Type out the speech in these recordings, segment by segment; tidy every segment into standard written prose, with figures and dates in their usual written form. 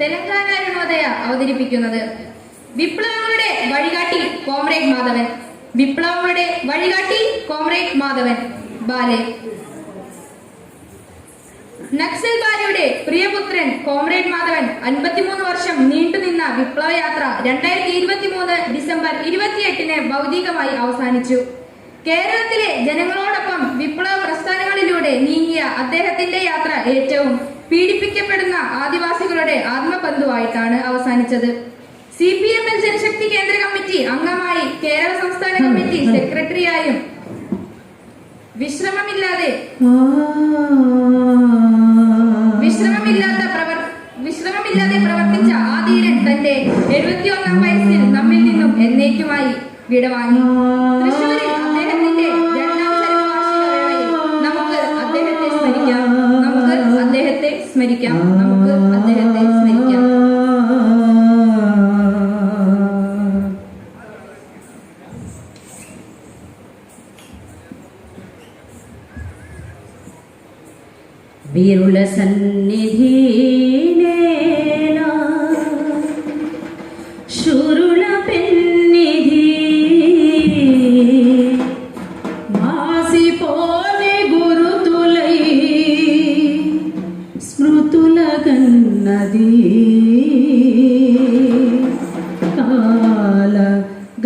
തെലങ്കാന അരുണോദയ അവതരിപ്പിക്കുന്നത്. വിപ്ലവങ്ങളുടെ വഴികാട്ടി കോമ്രേഡ് മാധവൻ. വിപ്ലവങ്ങളുടെ വഴികാട്ടി കോമ്രേഡ് മാധവൻ. ബാലെ. നക്സൽ ബാലയുടെ പ്രിയപുത്രൻ കോമ്രേഡ് മാധവൻ 53 വർഷം നീണ്ടുനിന്ന വിപ്ലവയാത്ര 2023 ഡിസംബർ 28 ഭൗതികമായി അവസാനിച്ചു. കേരളത്തിലെ ജനങ്ങളോടൊപ്പം വിപ്ലവ പ്രസ്ഥാനങ്ങളിലൂടെ നീങ്ങിയ അദ്ദേഹത്തിന്റെ യാത്ര ഏറ്റവും പീഡിപ്പിക്കപ്പെടുന്ന ആദിവാസികളുടെ ആത്മബന്ധുവായിട്ടാണ് അവസാനിച്ചത്. CPML ജനശക്തി കേന്ദ്ര കമ്മിറ്റി അംഗമായി കേരള സംസ്ഥാന കമ്മിറ്റി സെക്രട്ടറിയായും വിശ്രമമില്ലാതെ പ്രവർത്തിച്ച ആ ധീരൻ തന്റെ 71ാം വയസ്സിൽ നമ്മിൽ നിന്നും എന്നേക്കുമായി വിടവാങ്ങി. തൃശ്ശൂരിൽ അദ്ദേഹത്തിന്റെ 2ാം ചരമവാർഷിക വേളയിൽ നമുക്ക് അദ്ദേഹത്തെ സ്മരിക്കാം. వీరుల సన్నిధి నేలా శూరుల పెన్నిధి మాసిపోని గురుతులై స్మృతుల గన్నది కాల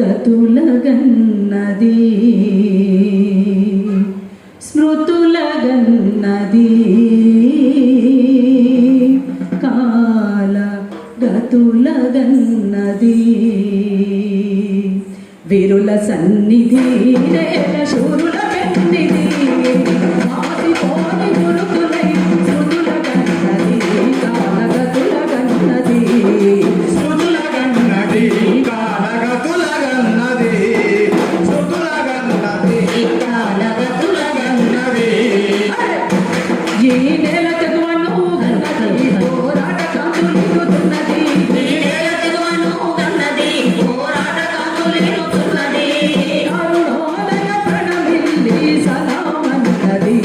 గతుల గన్నది స్మృతుల గన్నది కాల గతుల గన్నది వీరుల సన్నిధి నేల శూరుల పెన్నిధి మాసిపోని గురుతులై స్మృతుల గన్నది కాల గతుల గన్నది స్మృతుల గన్నది కాల గతుల గన్నది స్మృతుల గన్నది కాల గతుల గన్నది ఈ నేల తెగువను గన్నది పోరాట కాంతులిగుతున్నది ఈ నేల తెగువను గన్నది పోరాట కాంతులిగుతున్నది అరుణోదయ ప్రణమిల్లి సలామన్నది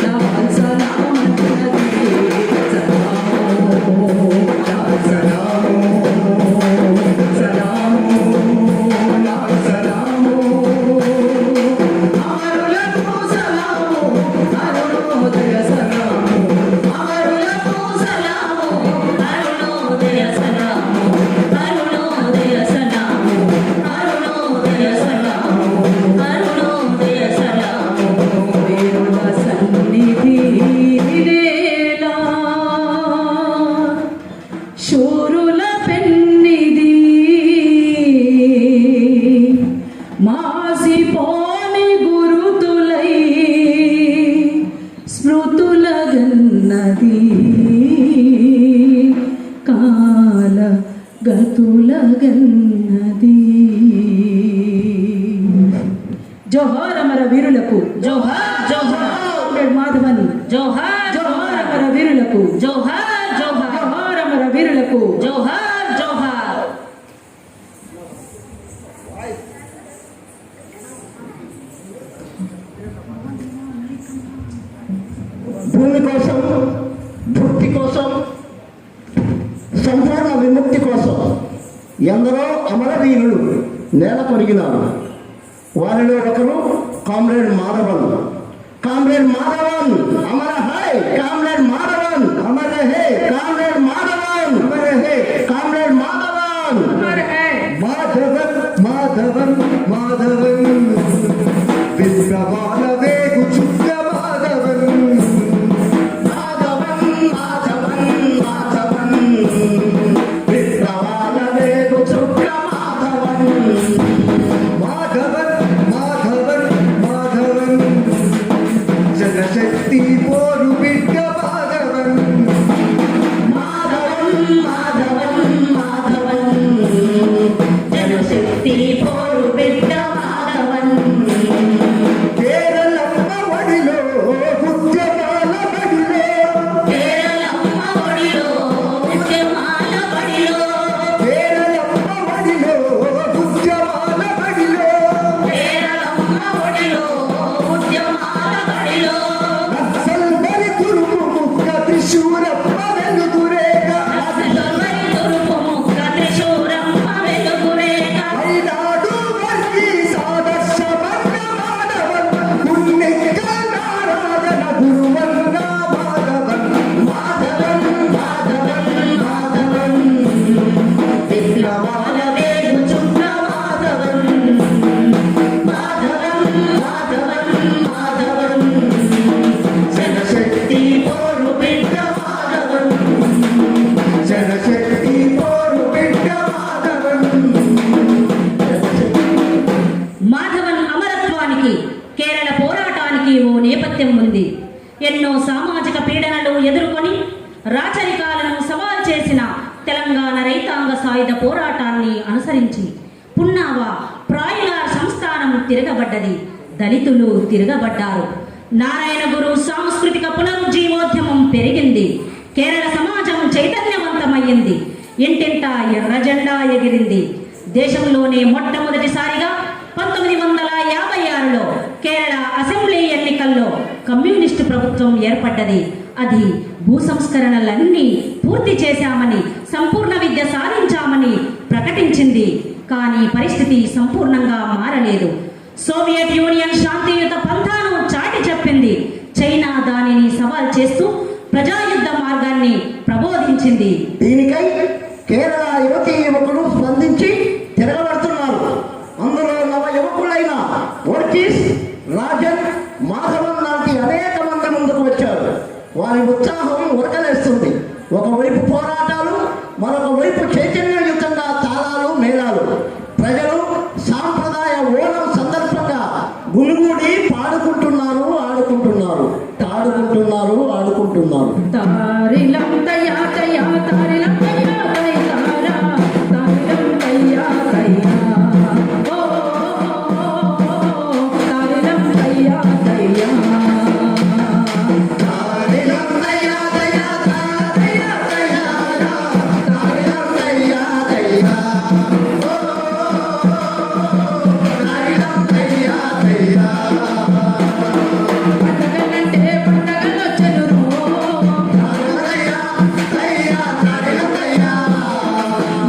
లాల్ సలామన్నది సలామో లాల్ సలామో సలామో లాల్ సలామో అమరులకు సలామో అరుణోదయ సలామో అమరులకు సలామో అరుణోదయ సలామో అరుణోదయ సలామో అరుణోదయ సలామో అరుణోదయ సలామో వీరుల సన్నిధి నేలా శూరుల పెన్నిధి మాసిపోని గురుతులై స్మృతుల గన్నది కాల గతుల గన్నది. జోహార్ అమర వీరులకు జోహార్ జోహార్ మాధవన్ జోహార్ జోహార్ అమర వీరులకు జోహార్ జోహార్ జోహార్ అమర వీరులకు జోహార్ జోహార్. భూమి కోసం, భక్తి కోసం, సంపూర్ణ విముక్తి కోసం ఎందరో అమరవీరులు నేల కొరిగినారు. వారిలో ఒకరు కామ్రేడ్ మాధవన్. కామ్రేడ్ మాధవన్ అమర హై, కామ్రేడ్ మాధవన్ అమర హే, కామ్రేడ్ మాధవన్ అమర హే, కామ్రేడ్ మాధవన్ అమర హే. మాధవన్ మాధవన్ మాధవన్ విప్లవాల వేగు చుక్క మాధవన్ మాధవన్ మాధవన్ మాధవన్ విప్లవాల వేగు చుక్క మాధవన్ మాధవన్ మాధవన్ మాధవన్ జనశక్తి పోరు బిడ్డ మాధవన్ మాధవన్ ఎన్నో సామాజిక పీడనలు ఎదుర్కొని రాచరికాలను సవాల్ చేసిన తెలంగాణ రైతాంగ సాయుధ పోరాటాన్ని అనుసరించి పున్నావ ప్రాయులార్ సంస్థానం తిరగబడ్డది. దళితులు తిరగబడ్డారు. నారాయణ గురు సాంస్కృతిక పునరుజ్జీవోద్యమం పెరిగింది. కేరళ సమాజం చైతన్యవంతమయ్యింది. ఇంటింటా ఎర్ర జెండా ఎగిరింది. దేశంలోనే మొట్టమొదటిసారిగా 1956లో కేరళ అసెంబ్లీ ఎన్నికల్లో కమ్యూనిస్టు ప్రభుత్వం ఏర్పడ్డది. అది భూ సంస్కరణలన్నీ పూర్తి చేశామని, సంపూర్ణ విద్య సాధించామని ప్రకటించింది. కానీ పరిస్థితి సంపూర్ణంగా మారలేదు. సోవియట్ యూనియన్ శాంతియుత పంథాను చాటి చెప్పింది. చైనా దానిని సవాల్ చేస్తూ ప్రజాయుద్ధ మార్గాన్ని ప్రబోధించింది. దీనికై కేరళ యువతీ యువకులు స్పందించి తిరగబడుతున్నారు. అందులో నవ యువకులైన వర్గీస్, రాజన్, మాధవన్ లాంటి అనేక మంది ముందుకు వచ్చారు. వారి ఉత్సాహం ఉరకలేస్తుంది. ఒకవైపు పోరాటాలు, మరొక వైపు చైతన్యయుతంగా తాళాలు మేళాలు. ప్రజలు సాంప్రదాయ ఓణం సందర్భంగా గుమిగూడి పాడుకుంటున్నారు, ఆడుకుంటున్నారు, తాడుకుంటున్నారు, ఆడుకుంటున్నారు. తారిలం తయ్యా తయ్యా తారిలం తయ్యా తయ్యారా తారిలం తయ్యా తయ్యా ఓ తారిలం తయ్యా తయ్యా తారిలం తయ్యా తయ్యా తారిలం తయ్యా తారిలం తయ్యా తయ్యా ఓ తారిలం తయ్యా తయ్యా. పండగలంటే పండగలొచ్చెను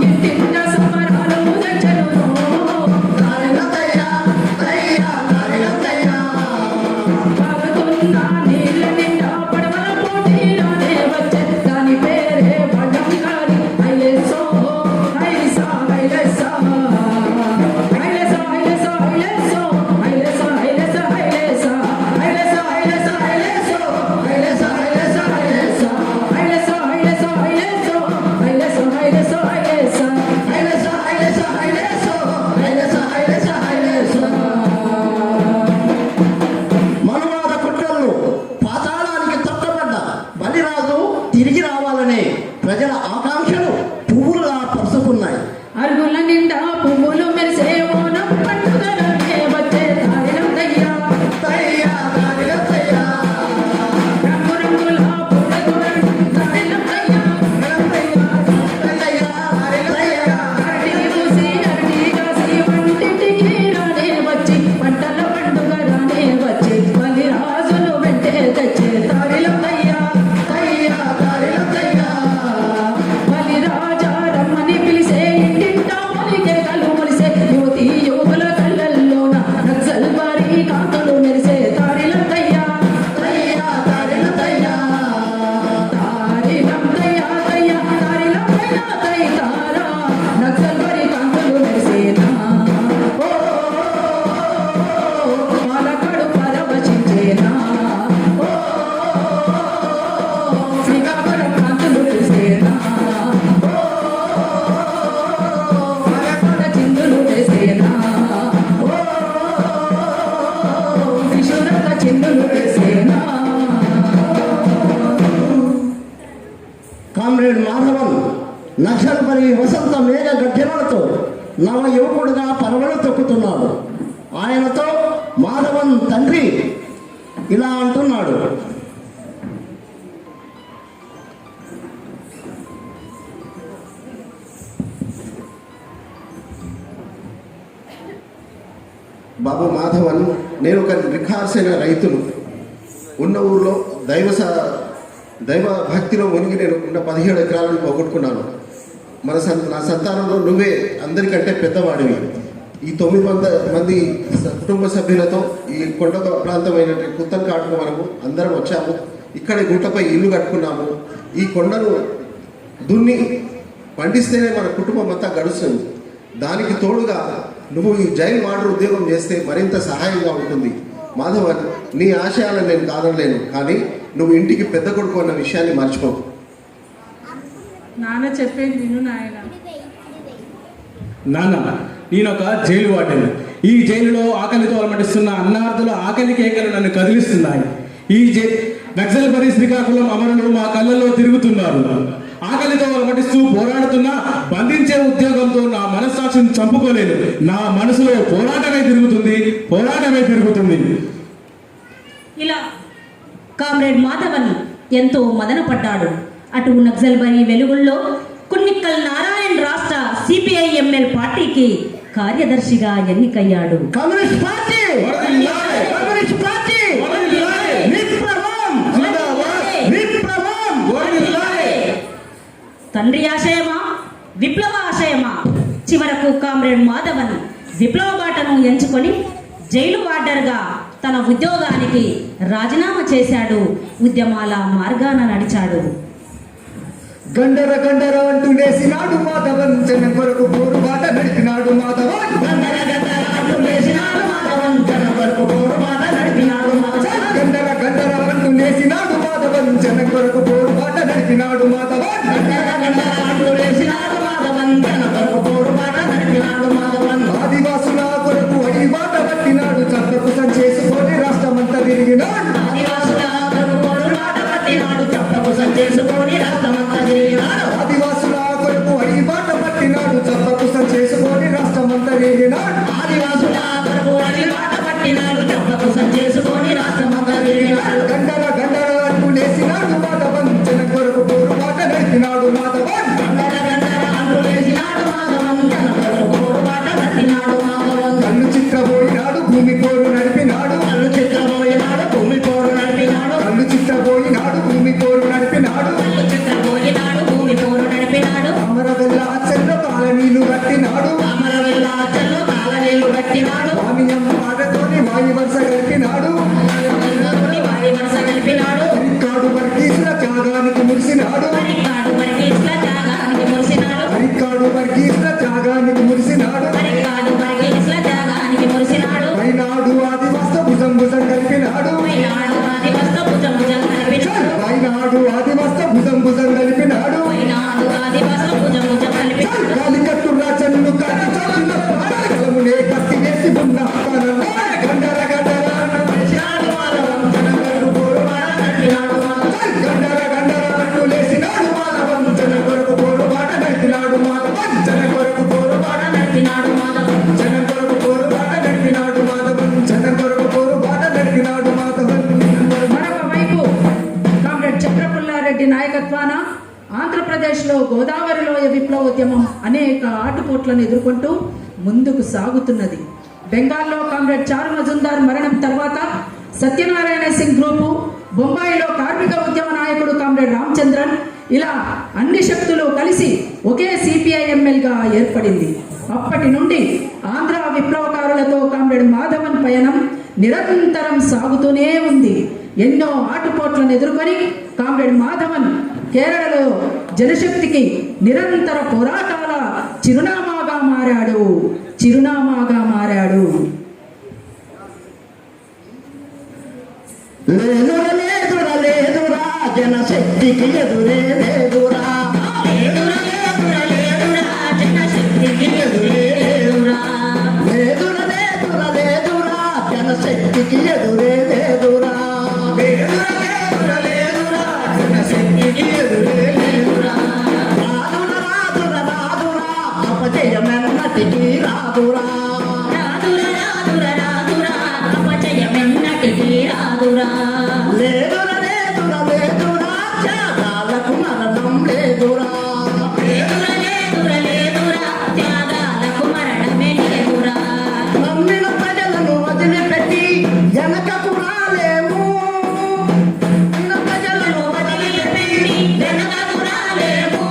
ఇంటింట సంబరాలు తెచ్చెను పారుతున్న నీళ్ళ నిండా పడవల పోటీలోనే వచ్చే దాని పేరే వడంగారి ఐలెసో ఐలెసా ఐలెసా ఐలెసా ఐలెసా ఐలెసో ఐలెసా ఐలెసా ఐలెసా ఐలెసా ఐలెసా ఐలెసో ఐలెసా ఐలెసా ఐలెసా ఐలెసా ఐలెసా ఐలెసో ఐలెసా ఐలెసా ఐలెసా మనువాద కుట్రలను పాతాళానికి తొక్కబడ్డ బలిరాజు తిరిగి రావాలనే ప్రజల ఆకాంక్షలు పువ్వులుగా పరుచుకున్నాయి. అరుగుల నిండా పువ్వులు మెరిసే ఓనం పండుగలనే వచ్చే తారిలం తయ్యా రంగు రంగుల పూలతో తారిలం తయ్యా అరటి పూసి అరటి కాసి వంటింటికి రానే వచ్చి పంటల పండుగ రానే వచ్చి బలిరాజులు వెంటే తెచ్చే తారిలం తయ్యా బలిరాజా రమ్మని పిలిసే ఇంటింటా మొలికే కళ్ళు మొలిసే యువతి యువకుల కళ్ళల్లోన నక్సల్ బారి కాంతులు మెరిసే తారిలం తయ్యా తారిలం తయ్యా తయ్యా తారిలం తయ్యా తయ్యారా నక్సల్ బారి కాంతులు మెరిసేనా పాలకాడు పరవశించేనా శ్రీకాకుళం కాంతులు మెరిసేనా చిందులు వేసేనా త్రిశూలక చిందులు వేసేనా కామ్రేడ్ మాధవన్ నక్షలపరి వసంత మేఘ గర్జనలతో నవ యువకుడుగా పరవలు తొక్కుతున్నాడు. ఆయనతో మాధవన్ తండ్రి ఇలా అంటున్నాడు. బాబు మాధవన్, నేను ఒక నిఖార్సైన రైతును. ఉన్న ఊర్లో దైవ భక్తిలో మునిగి నేను ఉన్న 17 ఎకరాలను పోగొట్టుకున్నాను. నా సంతానంలో నువ్వే అందరికంటే పెద్దవాడివి. ఈ 900 మంది కుటుంబ సభ్యులతో ఈ కొండ ప్రాంతమైన పుత్తన్కాటుకు మనము అందరం వచ్చాము. ఇక్కడ గుట్టపై ఇల్లు కట్టుకున్నాము. ఈ కొండను దున్ని పండిస్తేనే మన కుటుంబం అంతా గడుస్తుంది. దానికి తోడుగా నువ్వు ఈ జైలు వార్డర్ ఉద్యోగం చేస్తే మరింత సహాయంగా ఉంటుంది. మాధవన్, నీ ఆశయాలను నేను కాదనలేను, కానీ నువ్వు ఇంటికి పెద్ద కొడుకు అన్న విషయాన్ని మర్చిపోకు. నాన్న చెప్పేది విను నాయన. నాన్న, నేనొక జైలు వార్డెన్. ఈ జైలులో ఆకలితో అలమటిస్తున్న అన్నార్థుల ఆకలి కేకలు నన్ను కదిలిస్తున్నాయి. నక్సల్బరీ శ్రీకాకుళం అమరులు మా కళ్ళల్లో తిరుగుతున్నారు. ఆకలితో అలమటిస్తూ పోరాడుతున్నా బంధించే ఉద్యోగంతో నా మనస్సాక్షిని చంపుకోలేదు. నా మనసులో పోరాటమే తిరుగుతుంది. ఇలా కామ్రేడ్ మాధవన్ ఎంతో మదనపడ్డాడు. అటు నక్సల్బరీ వెలుగుల్లో కున్నిక్కల్ నారాయణ్ రాష్ట్ర CPI-ML పార్టీకి కార్యదర్శిగా ఎన్నికయ్యాడు. కమ్యూనిస్ట్ పార్టీ కమ్యూనిస్ట్ పార్టీ విప్లవం తండ్రి ఆశయమా విప్లవ ఆశయమా? చివరకు కామ్రేడ్ మాధవన్ విప్లవ బాటను ఎంచుకొని జైలు వార్డర్గా తన ఉద్యోగానికి రాజీనామా చేశాడు. ఉద్యమాల మార్గాన నడిచాడు. గండర గండర అంటూ లేసినాడు మాధవన్, జన కొరకు పోరుబాట నడిపినాడు మాధవన్. గండర గండర అంటూ లేసినాడు మాధవన్, జన కొరకు పోరుబాట నడిపినాడు మాధవన్. గండర గండర అంటూ లేసినాడు మాధవన్, జన కొరకు పోరుబాట నడిపినాడు మాధవన్. గండర గండర అంటూ లేసినాడు మాధవన్, జన కొరకు పోరుబాట నడిపినాడు మాధవన్. ఆదివాసుల కొరకు అడిబాట పట్టినాడు, చంద్రకుశం చేసుకొని రాష్ట్రమంతా తిరిగినాడు. ఆదివాసుల కొరకు పోరుబాట పట్టినాడు, చంద్రకుశం చేసుకొని రాష్ట్రమంతా తిరిగినాడు. ఆదివాసుల కొరకు అడిబాట పట్టినాడు, చంద్రకుశం చేసుకొని రాష్ట్రమంతా తిరిగినాడు. ఆదివాసుల కొరకు అడిబాట పట్టినాడు, చంద్రకుశం చేసుకొని రాష్ట్రమంతా తిరిగినాడు. గండర గండర అంటూ లేసినాడు మాధవన్, జన కొరకు పోరుబాట నడిపినాడు మాధవన్. గండర గండర అంటూ లేసినాడు మాధవన్, జన కొరకు పోరుబాట నడిపినాడు మాధవన్. కళ్ళు చిత్రపోయినాడు భూమి పోరు నడిపినాడు. కళ్ళు చిత్రపోయినాడు భూమి పోరు నడిపినాడు. కళ్ళు చిత్రపోయినాడు భూమి పోరు నడిపినాడు. కళ్ళు చిత్రపోయినాడు భూమి పోరు నడిపినాడు. అమరవెల్ల చెల్లో కాలనీలు కట్టినాడు. అమరవెల్ల చెల్లో కాలనీలు కట్టినాడు. స్వామియం పాటతోని వాయు వరుస గడిపినాడు. వాయు వరుస గడిపినాడు. హరికాడు వర్గీసుల త్యాగానికి మురిసినాడు. హరికాడు వర్గీసుల త్యాగానికి మురిసినాడు. హరికాడు వర్గీసుల త్యాగానికి మురిసినాడు. హరికాడు వర్గీసుల త్యాగానికి మురిసినాడు. వైనాడు ఆదివాస భుజం భుజం కలిపినాడు. వైనాడు ఆదివాస భుజం భుజం కలిపినాడు. వైనాడు ఆదివాస భుజం భుజం కలిపినాడు. వైనాడు ఆదివాస భుజం భుజం కలిపినాడు. కాలికట్టు రాజన్ను కాటి చాటున పాడగలమునే కత్తి వేసి ఉన్న గండర గండర అంటూ లేసినాడు మాధవన్, జన కొరకు పోరుబాట నడిపినాడు మాధవన్. గండర గండర అంటూ లేసినాడు మాధవన్, జన కొరకు పోరుబాట నడిపినాడు మాధవన్. జన కొరకు పోరుబాట నడిపినాడు మాధవన్. జన కొరకు పోరుబాట నడిపినాడు మాధవన్. జన కొరకు పోరుబాట నడిపినాడు మాధవన్. మరొక వైపు కామ్రేడ్ చక్రపుల్లారెడ్డి నాయకత్వాన ఆంధ్రప్రదేశ్లో గోదావరిలోయ విప్లవోద్యమం అనేక ఆటుపోట్లను ఎదుర్కొంటూ ముందుకు సాగుతున్నది. బెంగాల్లో కామ్రేడ్ చారు మజుందార్ మరణం తర్వాత సత్యనారాయణ సింగ్ గ్రూపు, బొంబాయిలో కార్మిక ఉద్యమ నాయకుడు కామ్రేడ్ రామచంద్రన్, ఇలా అన్ని శక్తులు కలిసి ఒకే CPI-MLగా ఏర్పడింది. అప్పటి నుండి ఆంధ్ర విప్లవకారులతో కామ్రేడ్ మాధవన్ పయనం నిరంతరం సాగుతూనే ఉంది. ఎన్నో ఆటుపోట్లను ఎదుర్కొని కామ్రేడ్ మాధవన్ కేరళలో జనశక్తికి నిరంతర పోరాటాల చిరునామాగా మారాడు. లేదురా లేదురా లేదురా జనశక్తికి ఎదురే లేదురా. లేదురా లేదురా లేదురా జనశక్తికి ఎదురే లేదురా. లేదురా లేదురా లేదురా జనశక్తికి ఎదురే లేదురా. లేదురా లేదురా లేదురా జనశక్తికి ఎదురే లేదురా. రాదురా రాదురా రాదురా అపజయమెన్నటికి రాదురా. రాదురా రాదురా రాదురా అపజయమెన్నటికి రాదురా. లేదురా లేదురా లేదురా త్యాగాలకు మరణం లేదురా. లేదురా లేదురా లేదురా త్యాగాలకు మరణమే లేదురా. నమ్మిన ప్రజలను వదిలిపెట్టి వెనకకు రాలేము. నమ్మిన ప్రజలను వదిలిపెట్టి వెనకకు రాలేము.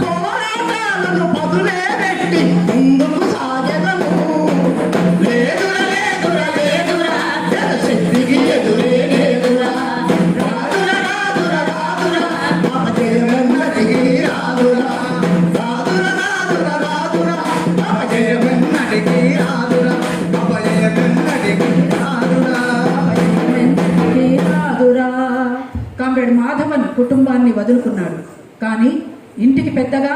పోరాటాలను పదులే పెట్టి ముందుకు సాగెదము. లేదురా లేదురా లేదురా జనశక్తికి ఎదురే లేదురా. రాదురా రాదురా రాదురా అపజయమెన్నటికి రాదురా. రాదురా రాదురా రాదురా అపజయమెన్నటికి రాదురా. అపజయమెన్నటికి రాదురా. కామ్రేడ్ మాధవన్ కుటుంబాన్ని వదులుకున్నాడు. కానీ ఇంటికి పెద్దగా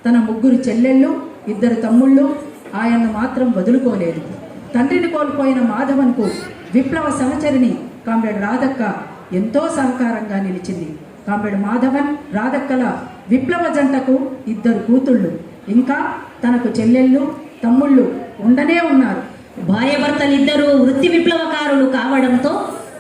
తన 3 చెల్లెళ్ళు 2 తమ్ముళ్ళు ఆయన్ను మాత్రం వదులుకోలేదు. తండ్రిని కోల్పోయిన మాధవన్కు విప్లవ సహచరిని కామ్రేడ్ రాధక్క ఎంతో సహకారంగా నిలిచింది. కామ్రేడ్ మాధవన్ రాధక్కల విప్లవ జంటకు 2 కూతుళ్ళు, ఇంకా తనకు చెల్లెళ్ళు తమ్ముళ్ళు ఉండనే ఉన్నారు. భార్యాభర్తలిద్దరూ వృత్తి విప్లవకారులు కావడంతో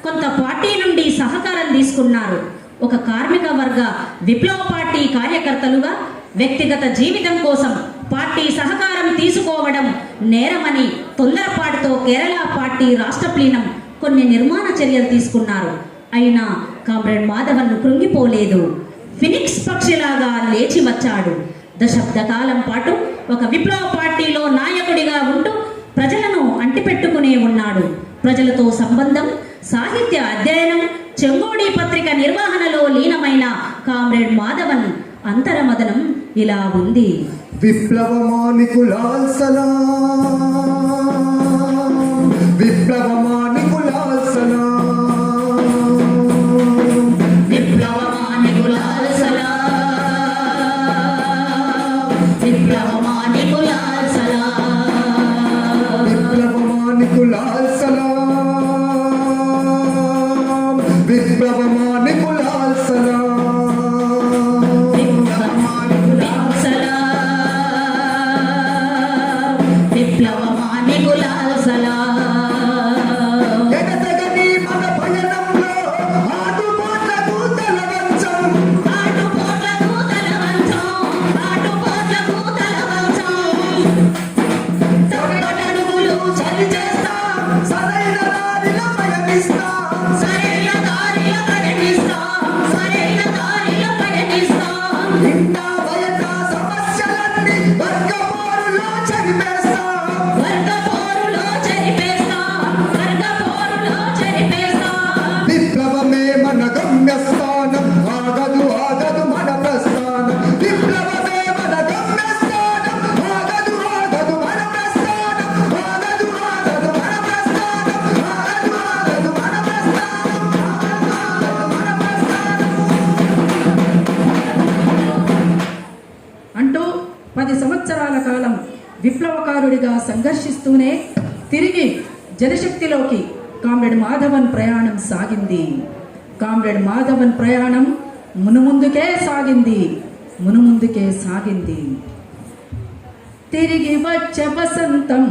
కొంత పార్టీ నుండి సహకారం తీసుకున్నారు. ఒక కార్మిక వర్గ విప్లవ పార్టీ కార్యకర్తలుగా వ్యక్తిగత జీవితం కోసం పార్టీ సహకారం తీసుకోవడం నేరమని తొందరపాటుతో కేరళ పార్టీ రాష్ట్ర ప్లీనం కొన్ని నిర్మాణ చర్యలు తీసుకున్నారు. అయినా కామ్రేడ్ మాధవన్ కృంగిపోలేదు. ఫినిక్స్ పక్షిలాగా లేచి వచ్చాడు. దశాబ్ద కాలం పాటు ఒక విప్లవ పార్టీలో నాయకుడిగా ఉంటూ ప్రజలను అంటిపెట్టుకునే ఉన్నాడు. ప్రజలతో సంబంధం, సాహిత్య అధ్యయనం, చెంగోడి పత్రిక నిర్వహణలో లీనమైన కామ్రేడ్ మాధవన్ అంతరమదనం ఇలా ఉంది. విప్లవమానికులాల్ సలాం, విప్లవమానికులాల్ సలాం, విప్లవమానికులాల్ సలాం, విప్లవమానికులాల్ సలాం, విప్లవమానికులాల్ సలాం, విప్లవమానికులాల్ సలాం. విప్లవమానికులాల్ సలాం. ఎగతగని మన పయనంలో ఆటుపోట్లకు తలవంచం, ఆటుపోట్లకు తలవంచం, ఆటుపోట్లకు తలవంచం. తొడగడుగులు చలి చేస్తాం, సరైన దారిలో పయనిస్తాం, సరైన దారిలో పయనిస్తాం, సరైన దారిలో పయనిస్తాం. ఇంటా బయట సమస్యలన్నీ వర్గ పోరులో చదివేస్తాం. వర్గ పోరులో చెరిపేస్తాం, వర్గ పోరులో చెరిపేస్తాం. విప్లవమే మన గమ్యస్థానం, ఆగదు ఆగదు మన ప్రస్థానం. విప్లవమే మన గమ్యస్థానం, ఆగదు ఆగదు మన ప్రస్థానం, ఆగదు ఆగదు మన ప్రస్థానం, ఆగదు ఆగదు మన ప్రస్థానం, ఆగదు ఆగదు మన ప్రస్థానం. అంటూ 10 సంవత్సరాల కాలం విప్లవకారుడిగా సంఘర్షిస్తూనే తిరిగి జనశక్తిలోకి కామ్రేడ్ మాధవన్ ప్రయాణం సాగింది. కామ్రేడ్ మాధవన్ ప్రయాణం మునుముందుకే సాగింది, మునుముందుకే సాగింది. తిరిగి వచ్చే వసంతం,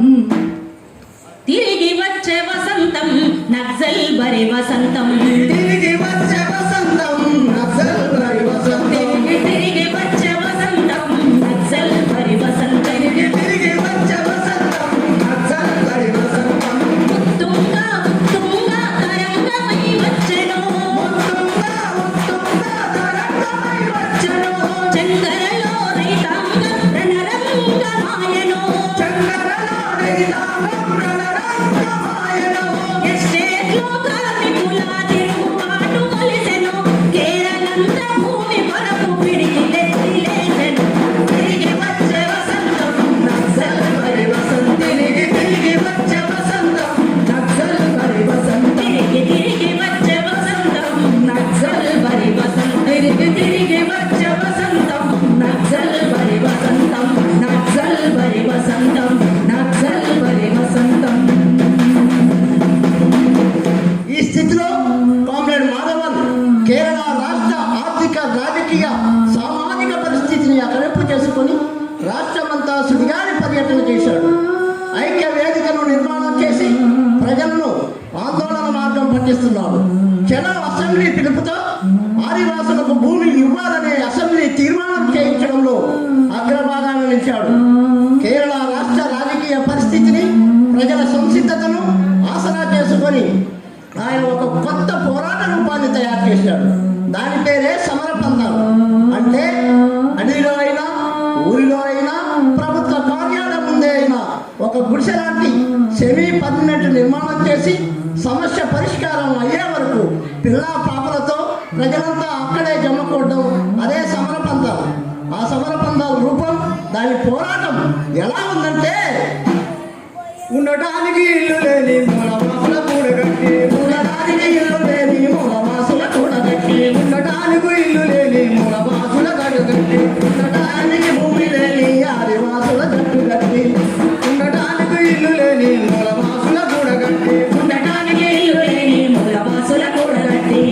తిరిగి వచ్చే వసంతం, నక్సల్ బరి వసంతం. తిరిగి వచ్చే వసంతం, నక్సల్ బరి వసంతం. తిరిగి వచ్చే వసంతం, నక్సల్ బరి వసంతం. తిరిగి వచ్చే వసంతం, నక్సల్ బరి వసంతం. ఉత్తుంగా ఉత్తుంగా తరంగమై వచ్చెను, ఉత్తుంగా ఉత్తుంగా తరంగమై వచ్చెను. చందరలో రైతాంగం రణరంగమాయెను, చంద్రలో రైతాంగం రణరంగమాయెను. ఎస్టేట్లో కార్మికుల తిరుగుబాటు మొలిసెను, కేరళంతా భూమి కొరకు పిడికిలెత్తి లేచెను. తిరిగి వచ్చే వసంతం, నక్సల్ బరి వసంతం. తిరిగి తిరిగి వచ్చే వసంతం, నక్సల్ బరి వసంతం. తిరిగి తిరిగి వచ్చే వసంతం, నక్సల్ బరి వసంతం. తిరిగి తిరిగి వచ్చే వసంతం, నక్సల్ బరి వసంతం. నక్సల్ బరి వసంతం, నక్సల్ బరి వసంతం. ఈ స్థితిలో కామ్రేడ్ మాధవన్ కేరళ రాష్ట్ర ఆర్థిక రాజకీయ సామాజిక పరిస్థితిని అకలింపు చేసుకుని రాష్ట్రమంతా సుడిగాలి పర్యటన చేశాడు. ఐక్య వేదికను నిర్మాణం చేసి ప్రజలను ఆందోళన మార్గం పట్టిస్తున్నాడు. చలో అసెంబ్లీ పిలుపుతో ఆదివాసులకు భూమి ఇవ్వాలనే అసెంబ్లీ తీర్మానం చేయించడంలో అగ్రభాగాన నిలిచాడు. కేరళ రాష్ట్ర రాజకీయ పరిస్థితిని, ప్రజల సంసిద్ధతను ఆసరా చేసుకొని ఆయన ఒక కొత్త పోరాట రూపాన్ని తయారు చేశాడు. దాని పేరే సమర పందాలు. అంటే అడవిలో అయినా, ఊరిలో అయినా, ప్రభుత్వ కార్యాలయం ముందే అయినా ఒక గుడిసె లాంటి సెమీ పర్మనెంట్ నిర్మాణం చేసి సమస్య పరిష్కారం అయ్యే వరకు పిల్లా పాపలతో ప్రజలంతా అక్కడే జమకూడడం, అదే సమర పందాలు. ఆ సమర పందాల రూపం, దాని పోరాటం ఎలా ఉందంటే, ఉండటానికి ఇల్లు లేని మూలవాసుల కూడగట్టి, ఉండటానికి ఇల్లు లేని మూలవాసుల కూడగట్టి, ఉండటానికి ఇల్లు లేని మూలవాసుల గడుగట్టి, ఉండటానికి భూమి లేని ఆదివాసుల జట్టు కట్టి, ఉండటానికి ఇల్లు లేని మూలవాసుల కూడగట్టి, ఉండటానికి ఇల్లు లేని మూలవాసుల కూడగట్టి,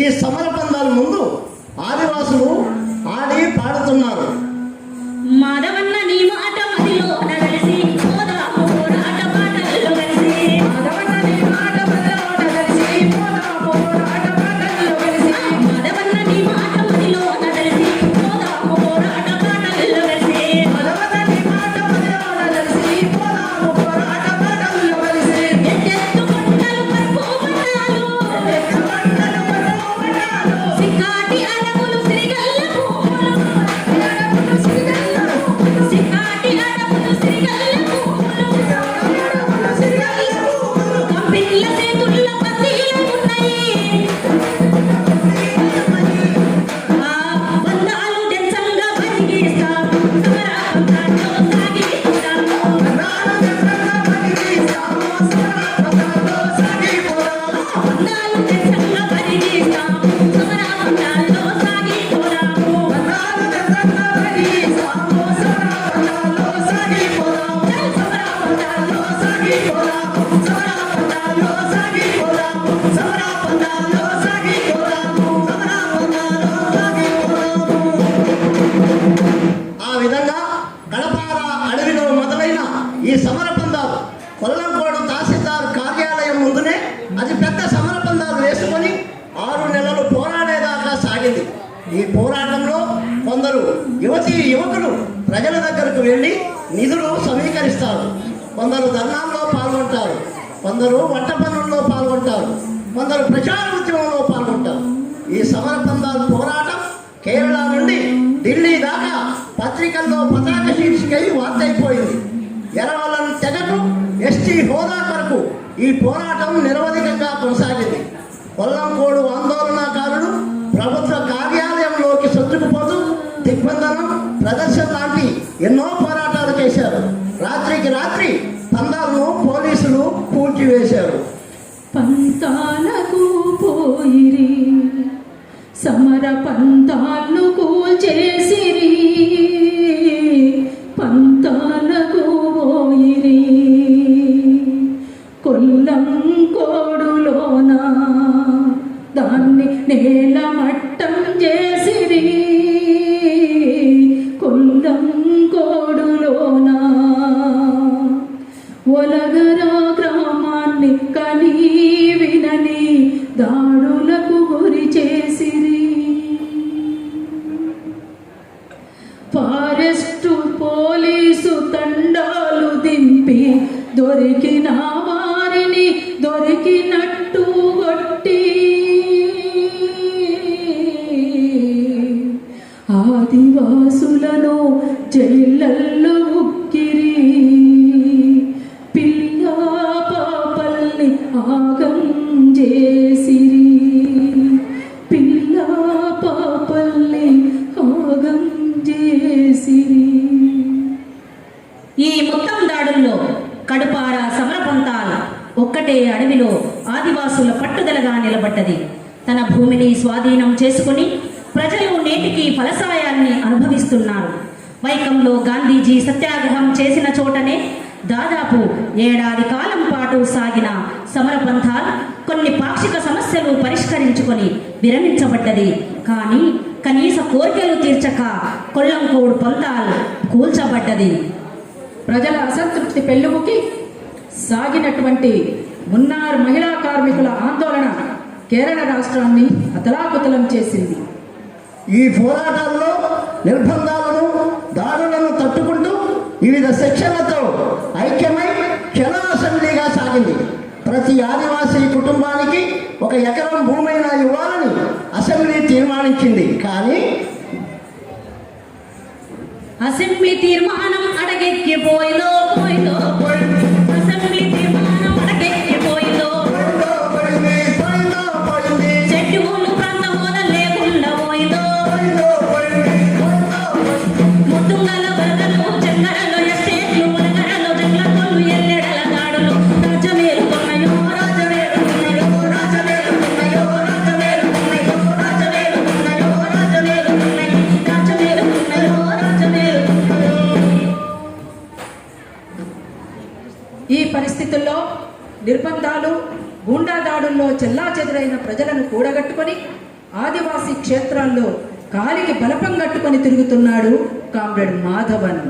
ఈ సమర పందాల ముందు ఆదివాసులు ఆడి పాడుతున్నారు. మాధవన్న నీ మాట మదిలో నగలిసి పోదాము పోరాట పాటల్లో కలిసి మాధవన్న నీ మాట మదిలో నగలిసి పోదాము పోరాట పాటల్లో కలిసి మాధవన్న నీ మాట మదిలో నగలిసి పోదాము పోరాట పాటల్లో కలిసి మాధవన్న నీ మాట మదిలో నగలిసి పోదాము పోరాట పాటల్లో కలిసి ఎత్తెత్తు కొండలు పరుపు పట్టాలు సిక్కాటి అడవులు సిరిగల్ల భూములు సిక్కాటి అడవులు సిరిగల్ల భూములు కంపిల్ల చేతుల్ల పసీలు ఉన్నాయి ఆ బంధాలు దెంచంగా బతికిస్తాం సమర పంతాల్లో సాగిస్తాము బంధాలు దెంచంగా బతికిస్తాం సమర పంతాల్లో సాగిపోదాము ఆ విధంగా కడపార అడవిలో మొదలైన ఈ సమర పందాలు కొల్లంకోడు తహసీల్దార్ కార్యాలయం ముందునే అతి పెద్ద సమర పందాలు వేసుకొని 6 నెలలు పోరాడేదాకా సాగింది. ఈ పోరాటంలో కొందరు యువకులు ప్రజల దగ్గరకు వెళ్ళి నిధులు సమీకరిస్తారు, కొందరు ధర్నాల్లో పాల్గొంటారు, కొందరు వంట పనుల్లో పాల్గొంటారు, కొందరు ప్రచార ఉద్యమంలో పాల్గొంటారు. ఈ సమర పందాల పోరాటం కేరళ నుండి ఢిల్లీ దాకా పత్రికల్లో పతాక శీర్షికై వార్తయిపోయింది. ఎరవలం తెగకు ఎస్టీ హోదా కొరకు ఈ పోరాటం నిరవధికంగా కొనసాగింది. కొల్లంకోడు ఆందోళనకారులు ప్రభుత్వ కార్యాలయంలోకి సొచ్చుకుపోతూ దిగ్బంధనం, ప్రదర్శన లాంటి ఎన్నో పోరాటాలు చేశారు. రాత్రికి రాత్రి పందాలను పోలీసులు కూల్చివేశారు. పంతాలకు పోయిరి సమర పంతాలను కూల్చేసిరి పంతాలకు పోయిరి కొల్లం కోడులోన దాన్ని నేల మట్టం చేసిరి కొల్లం కోడులోన ఒలగరా గ్రామాన్ని కనీ వినని దాడులకు గురి చేసిరి ఫారెస్టు పోలీసు తండాలు దింపి దొరికిన వారిని దొరికినట్టు కొట్టి ఆదివాసులను జైళ్ళల్లో ఉక్కిరి పిల్ల పాపల్ని ఆగం చేసిరి పిల్ల పాపల్ని ఆగం చేసిరి. ఈ మొత్తం దాడుల్లో కడుపార సమరపంతాల్ ఒక్కటే అడవిలో ఆదివాసుల పట్టుదలగా నిలబడ్డది. తన భూమిని స్వాధీనం చేసుకుని ప్రజలు నేటికి ఫలసాయాన్ని అనుభవిస్తున్నారు. వైకంలో గాంధీజీ సత్యాగ్రహం చేసిన చోటనే దాదాపు 7 ఏడాది కాలం పాటు సాగిన సమరపంథాల్ కొన్ని పాక్షిక సమస్యలు పరిష్కరించుకొని విరమించబడ్డది. కానీ కనీస కోరికలు తీర్చక కొల్లంకోడు పంథాల్ కూల్చబడ్డది. ప్రజల అసంతృప్తి పెళ్ళుముకి సాగినటువంటి మున్నార్ మహిళా కార్మికుల ఆందోళన కేరళ రాష్ట్రాన్ని అతలాకుతలం చేసింది. ఈ పోరాటాల్లో నిర్బంధాలను, దాడులను తట్టుకుంటూ వివిధ సెక్షన్లతో ఐక్యమై చలో అసెంబ్లీగా సాగింది. ప్రతి ఆదివాసీ కుటుంబానికి 1 ఎకరం భూమైనా ఇవ్వాలని అసెంబ్లీ తీర్మానించింది. కానీ అసెంబ్లీ తీర్మానం అడగెక్కిపోయిందో అసెంబ్లీ తీర్మానం అడగెక్కిపోయిందో చెట్టులు ప్రాంతమోద లేకుండా పోయిందో ముద్దుంగల వరదలు చెంగరలో ఎస్టేట్లు వరగరలో జంగ్లకొల్లు ఎల్లెడల దాడులు రాజమేలుతున్నాయో రాజమేలుతున్నాయో రాజమేలుతున్నాయో రాజమేలుతున్నాయో రాజమేలుతున్నాయో రాజమేలుతున్నాయో రాజమేలుతున్నాయో రాజమేలుతున్నాయో. ఈ పరిస్థితుల్లో నిర్బంధాలు, గూండా దాడుల్లో చెల్లాచెదురైన ప్రజలను కూడగట్టుకొని ఆదివాసీ క్షేత్రాల్లో కాలికి బలపం కట్టుకొని తిరుగుతున్నాడు కామ్రేడ్ మాధవన్.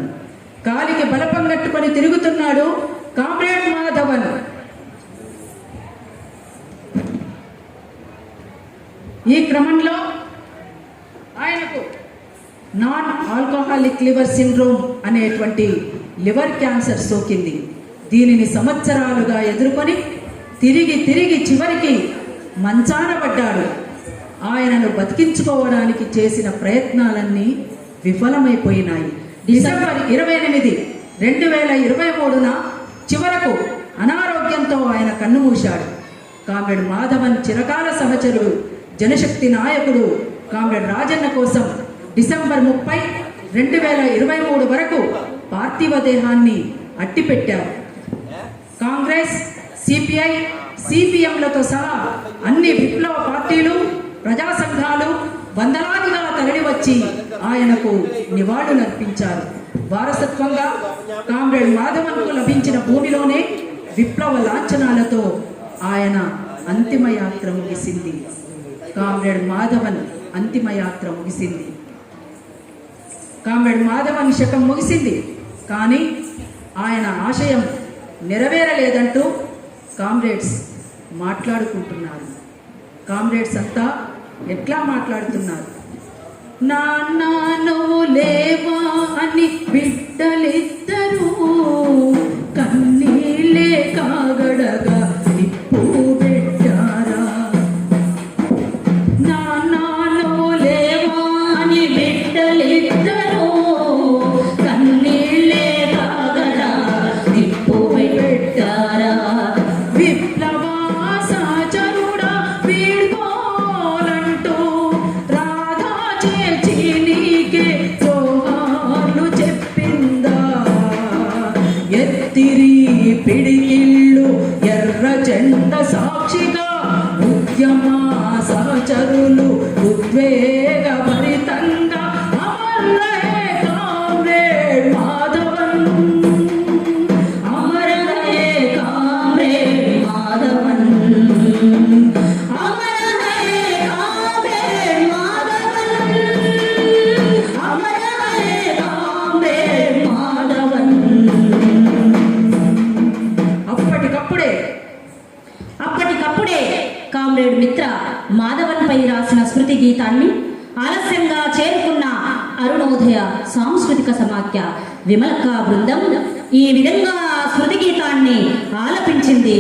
కాలికి బలపం కట్టుకొని తిరుగుతున్నాడు కామ్రేడ్ మాధవన్. ఈ క్రమంలో ఆయనకు నాన్ ఆల్కహాలిక్ లివర్ సిండ్రోమ్ అనేటువంటి లివర్ క్యాన్సర్ సోకింది. దీనిని సంవత్సరాలుగా ఎదుర్కొని తిరిగి చివరికి మంచాన పడ్డాడు. ఆయనను బతికించుకోవడానికి చేసిన ప్రయత్నాలన్నీ విఫలమైపోయినాయి. డిసెంబర్ 28, 2023న చివరకు అనారోగ్యంతో ఆయన కన్నుమూశాడు. కామ్రేడ్ మాధవన్ చిరకాల సహచరుడు, జనశక్తి నాయకుడు కామ్రేడ్ రాజన్న కోసం డిసెంబర్ 30, 2023 వరకు పార్థివ దేహాన్ని అట్టిపెట్టారు. కాంగ్రెస్, సిపిఐ, సిపిఎంలతో సహా అన్ని విప్లవ పార్టీలు, ప్రజా సంఘాలు వందలాదిగా తరలివచ్చి ఆయనకు నివాళులర్పించారు. వారసత్వంగా కామ్రేడ్ మాధవన్కు లభించిన భూమిలోనే విప్లవ లాంఛనాలతో ఆయన అంతిమయాత్ర ముగిసింది. కామ్రేడ్ మాధవన్ అంతిమయాత్ర ముగిసింది. కామ్రేడ్ మాధవన్ శకం ముగిసింది. కానీ ఆయన ఆశయం నెరవేరలేదంటూ కామ్రేడ్స్ మాట్లాడుకుంటున్నారు. కామ్రేడ్స్ అంతా ఎట్లా మాట్లాడుతున్నారు? నాన్న నువ్వు లేవా అని బిడ్డలిద్దరూ కన్నీళ్ళే కాగడగా నిప్పు పెట్టారా. నాన్న నువ్వు లేవా అని బిడ్డలిద్దరూ కన్నీళ్ళే కాగడా నిప్పు పెట్టారా. విప్లవ సహచరుడా వీడ్కోలంటూ రాధా చేర్చి నీకే జోహార్లు చెప్పిందా. ఎత్తిరి పిడికిళ్ళు ఎర్ర జెండ సాక్షిగా ఉద్యమ సహచరులు ఉద్వేగభరితంగా అమరహే కామ్రేడ్ మాధవన్, అమరహే కామ్రేడ్ మాధవన్, అమరహే కామ్రేడ్ మాధవన్, అమరహే కామ్రేడ్ మాధవన్. అప్పటికప్పుడే కామ్రేడ్ మిత్ర మాధవన్ పై రాసిన స్మృతి గీతాన్ని ఆలస్యంగా చేరుకున్న అరుణోదయ సాంస్కృతిక సమాఖ్య విమలక్క బృందం ఈ విధంగా స్మృతి గీతాన్ని ఆలపించింది.